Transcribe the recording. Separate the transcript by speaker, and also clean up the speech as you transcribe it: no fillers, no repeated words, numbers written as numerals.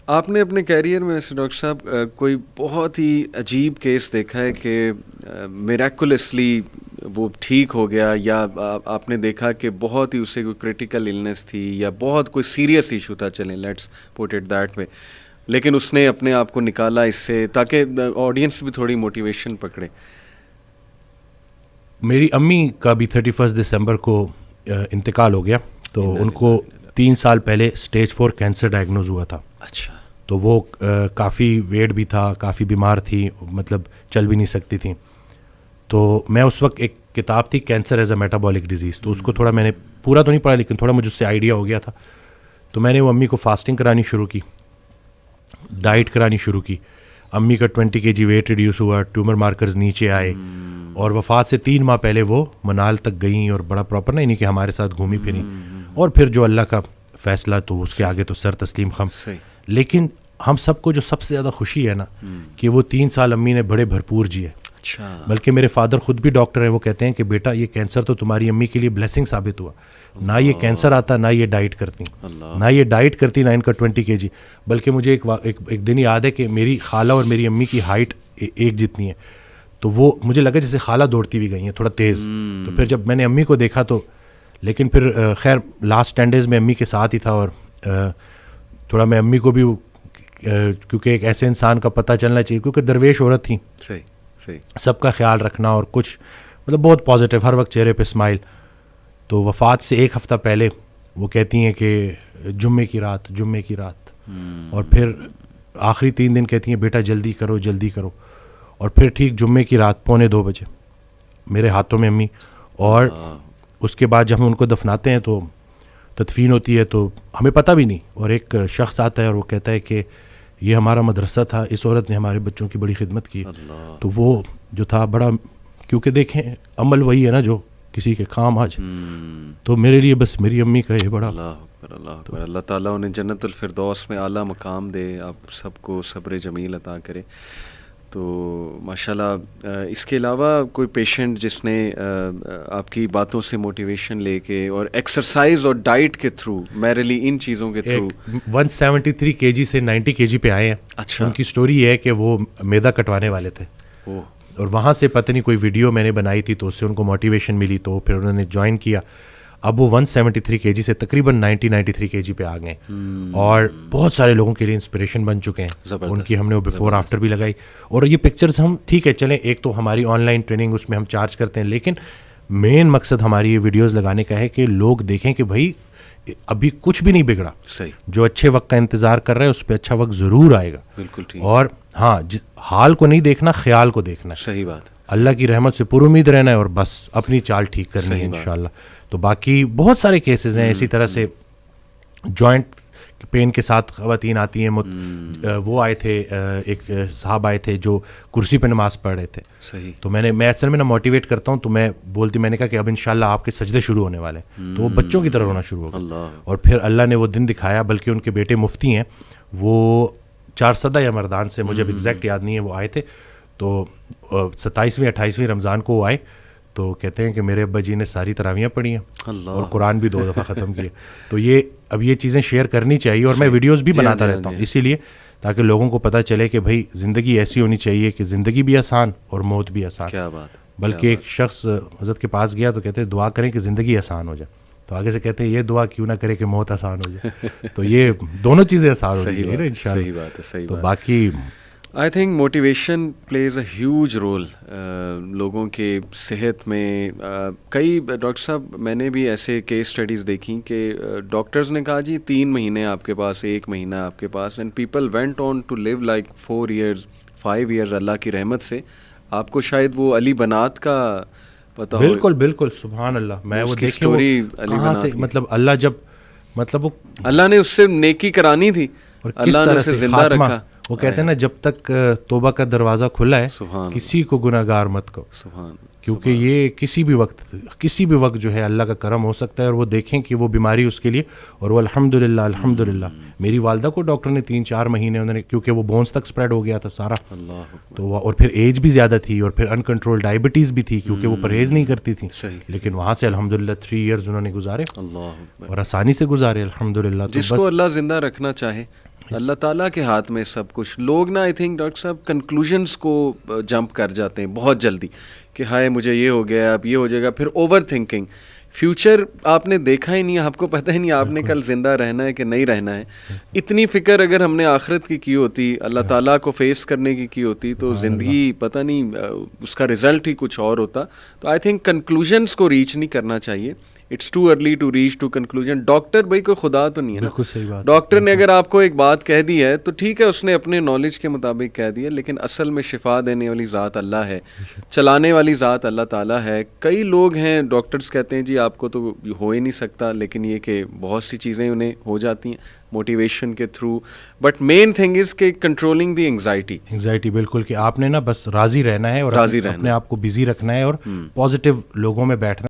Speaker 1: آپ نے اپنے کیریئر میں ایسے ڈاکٹر صاحب کوئی بہت ہی عجیب کیس دیکھا ہے کہ میریکولسلی وہ ٹھیک ہو گیا، یا آپ نے دیکھا کہ بہت ہی اسے کوئی کرٹیکل النس تھی یا بہت کوئی سیریس ایشو تھا، چلیں let's put it that way, لیکن اس نے اپنے آپ کو نکالا اس سے تاکہ آڈینس بھی تھوڑی موٹیویشن پکڑے؟
Speaker 2: میری امی کا بھی 31 دسمبر کو انتقال ہو گیا، تو ان کو 3 سال پہلے اسٹیج 4 کینسر ڈائگنوز ہوا تھا.
Speaker 1: اچھا.
Speaker 2: تو وہ کافی ویٹ بھی تھا، کافی بیمار تھی، مطلب چل بھی نہیں سکتی تھیں. تو میں اس وقت ایک کتاب تھی cancer as a metabolic disease, تو اس کو تھوڑا میں نے پورا تو نہیں پڑھا لیکن تھوڑا مجھ سے آئیڈیا ہو گیا تھا. تو میں نے وہ امی کو فاسٹنگ کرانی شروع کی، ڈائٹ کرانی شروع کی. امی کا 20 kg ویٹ ریڈیوس ہوا، ٹیومر مارکرز نیچے آئے، اور وفات سے 3 ماہ پہلے وہ منال تک گئیں، اور بڑا پراپر نہیں کہ ہمارے ساتھ گھومی پھریں. اور پھر جو اللہ کا فیصلہ، تو اس کے آگے تو سر تسلیم خم. لیکن ہم سب کو جو سب سے زیادہ خوشی ہے نا کہ وہ 3 سال امی نے بڑے بھرپور جیے. بلکہ میرے فادر خود بھی ڈاکٹر ہیں، وہ کہتے ہیں کہ بیٹا یہ کینسر تو تمہاری امی کے لیے بلیسنگ ثابت ہوا. نہ یہ کینسر آتا، نہ یہ ڈائٹ کرتی، نہ ان کا 20 kg. بلکہ مجھے ایک دن یاد ہے کہ میری خالہ اور میری امی کی ہائٹ ایک جتنی ہے، تو وہ مجھے لگا جیسے خالہ دوڑتی ہوئی گئی ہیں تھوڑا تیز. تو پھر جب میں نے امی کو دیکھا تو، لیکن پھر خیر لاسٹ 10 days میں امی کے ساتھ ہی تھا، اور تھوڑا میں امی کو بھی کیونکہ ایک ایسے انسان کا پتہ چلنا چاہیے، کیونکہ درویش عورت تھیں، سب کا خیال رکھنا اور کچھ مطلب بہت پازیٹیو، ہر وقت چہرے پہ اسمائل. تو وفات سے 1 ہفتہ پہلے وہ کہتی ہیں کہ جمعے کی رات، اور پھر آخری 3 دن کہتی ہیں بیٹا جلدی کرو. اور پھر ٹھیک جمعے کی رات 1:45 بجے میرے ہاتھوں میں امی. اور اس کے بعد جب ہم ان کو دفناتے ہیں تو تدفین ہوتی ہے، تو ہمیں پتہ بھی نہیں، اور ایک شخص آتا ہے اور وہ کہتا ہے کہ یہ ہمارا مدرسہ تھا، اس عورت نے ہمارے بچوں کی بڑی خدمت کی. تو وہ جو تھا بڑا، کیونکہ دیکھیں عمل وہی ہے نا جو کسی کے کام آ جائے. تو میرے لیے بس میری امی کا یہ بڑا.
Speaker 1: اللہ تعالیٰ انہیں جنت الفردوس میں اعلیٰ مقام دے، آپ سب کو صبر جمیل عطا کرے. تو ماشاءاللہ اس کے علاوہ کوئی پیشنٹ جس نے آپ کی باتوں سے موٹیویشن لے کے اور ایکسرسائز اور ڈائٹ کے تھرو، میرلی ان چیزوں کے تھرو
Speaker 2: 173 kg سے 90 kg پہ آئے ہیں.
Speaker 1: اچھا.
Speaker 2: ان کی سٹوری یہ ہے کہ وہ میدا کٹوانے والے تھے، اور وہاں سے پتہ نہیں کوئی ویڈیو میں نے بنائی تھی تو اس سے ان کو موٹیویشن ملی، تو پھر انہوں نے جوائن کیا. اب وہ 173 kg سے تقریباً 93 kg پہ آ گئے، اور بہت سارے لوگوں کے لیے انسپریشن بن چکے ہیں. ان کی ہم نے وہ بیفور آفٹر بھی لگائی، اور یہ پکچرز ہم ٹھیک ہے چلیں، ایک تو ہماری آن لائن ٹریننگ اس میں ہم چارج کرتے ہیں، لیکن مین مقصد ہماری یہ ویڈیوز لگانے کا ہے کہ لوگ دیکھیں کہ بھائی ابھی کچھ بھی نہیں بگڑا. جو اچھے وقت کا انتظار کر رہے ہیں اس پہ اچھا وقت ضرور آئے گا. بالکل ٹھیک. اور ہاں حال کو نہیں دیکھنا، خیال کو دیکھنا ہے. صحیح بات. اللہ کی رحمت سے پر امید رہنا ہے، اور بس اپنی چال ٹھیک کرنی ہے انشاءاللہ. تو باقی بہت سارے کیسز ہیں اسی طرح سے. جوائنٹ پین کے ساتھ خواتین آتی ہیں، وہ آئے تھے، ایک صاحب آئے تھے جو کرسی پہ نماز پڑھ رہے تھے. صحیح. تو میں اصل میں موٹیویٹ کرتا ہوں، تو میں نے کہا کہ اب انشاءاللہ آپ کے سجدے شروع ہونے والے ہیں. تو وہ بچوں کی طرح رونا شروع ہو گیا، اور پھر اللہ نے وہ دن دکھایا. بلکہ ان کے بیٹے مفتی ہیں، وہ 4 یا مردان سے، مجھے اب ایگزیکٹ یاد نہیں ہے، وہ آئے تھے. تو 27ویں 28ویں رمضان کو وہ آئے، تو کہتے ہیں کہ میرے ابا جی نے ساری تراویحیں پڑھی ہیں اور قرآن بھی 2 دفعہ ختم کیے. تو اب یہ چیزیں شیئر کرنی چاہیے، اور میں ویڈیوز بھی بناتا رہتا ہوں اسی لیے، تاکہ لوگوں کو پتہ چلے کہ بھائی زندگی ایسی ہونی چاہیے کہ زندگی بھی آسان اور موت بھی آسان. کیا بات. بلکہ ایک شخص حضرت کے پاس گیا تو کہتے دعا کریں کہ زندگی آسان ہو جائے. تو آگے سے کہتے ہیں یہ دعا کیوں نہ کرے کہ موت آسان ہو جائے. تو یہ دونوں چیزیں آسان ہونی چاہیے نا انشاءاللہ. صحیح بات ہے. صحیح. تو باقی
Speaker 1: I think motivation plays a huge role لوگوں کے صحت میں. کئی ڈاکٹر صاحب میں نے بھی ایسے کیس اسٹڈیز دیکھیں کہ ڈاکٹرز نے کہا جی 3 مہینے آپ کے پاس، 1 مہینہ آپ کے پاس، and people went on to live like 4 years 5 years اللہ کی رحمت سے. آپ کو شاید وہ علی بنات کا پتہ ہو.
Speaker 2: بالکل سبحان اللہ. میں وہ دیکھے کہاں سے، مطلب اللہ جب مطلب
Speaker 1: اللہ نے اس سے نیکی کرانی تھی
Speaker 2: اور کس طرح سے زندہ رکھا. وہ کہتے ہیں نا جب تک توبہ کا دروازہ کھلا ہے کسی کو گناہ گار مت کہو، کیونکہ یہ کسی بھی وقت جو ہے اللہ کا کرم ہو سکتا ہے. اور وہ دیکھیں کہ وہ بیماری اس کے لیے، اور وہ الحمدللہ میری والدہ کو ڈاکٹر نے 3-4 مہینے انہوں نے، کیونکہ وہ بونس تک سپریڈ ہو گیا تھا سارا، تو اور پھر ایج بھی زیادہ تھی، اور پھر انکنٹرول ڈائبٹیز بھی تھی کیونکہ وہ پرہیز نہیں کرتی تھی. لیکن وہاں سے الحمدللہ 3 years انہوں نے گزارے، اور آسانی سے گزارے الحمدللہ.
Speaker 1: جس کو اللہ زندہ رکھنا چاہے اللہ تعالیٰ کے ہاتھ میں سب کچھ. لوگ نا آئی تھنک ڈاکٹر صاحب کنکلوژنس کو جمپ کر جاتے ہیں بہت جلدی کہ ہائے مجھے یہ ہو گیا اب یہ ہو جائے گا, پھر اوور تھنکنگ. فیوچر آپ نے دیکھا ہی نہیں, آپ کو پتہ ہی نہیں آپ نے کل زندہ رہنا ہے کہ نہیں رہنا ہے. اتنی فکر اگر ہم نے آخرت کی ہوتی, اللہ تعالیٰ کو فیس کرنے کی ہوتی, تو زندگی پتہ نہیں اس کا رزلٹ ہی کچھ اور ہوتا. تو آئی تھنک کنکلوژنس کو ریچ نہیں کرنا چاہیے. It's too early to reach to conclusion. Doctor بھائی کوئی خدا تو نہیں ہے نا.
Speaker 2: بالکل صحیح بات.
Speaker 1: ڈاکٹر نے اگر آپ کو ایک بات کہہ دی ہے تو ٹھیک ہے, اس نے اپنے نالج کے مطابق کہہ دی ہے, لیکن اصل میں شفا دینے والی ذات اللہ ہے, چلانے والی ذات اللہ تعالیٰ ہے. کئی لوگ ہیں ڈاکٹرز کہتے ہیں جی آپ کو تو ہو ہی نہیں سکتا, لیکن یہ کہ بہت سی چیزیں انہیں ہو جاتی ہیں موٹیویشن کے through. But main thing is کہ کنٹرولنگ دی انگزائٹی.
Speaker 2: بالکل, کہ آپ نے نا بس راضی رہنا ہے اور اپنے آپ کو بزی رکھنا ہے اور پازیٹیو لوگوں میں بیٹھنا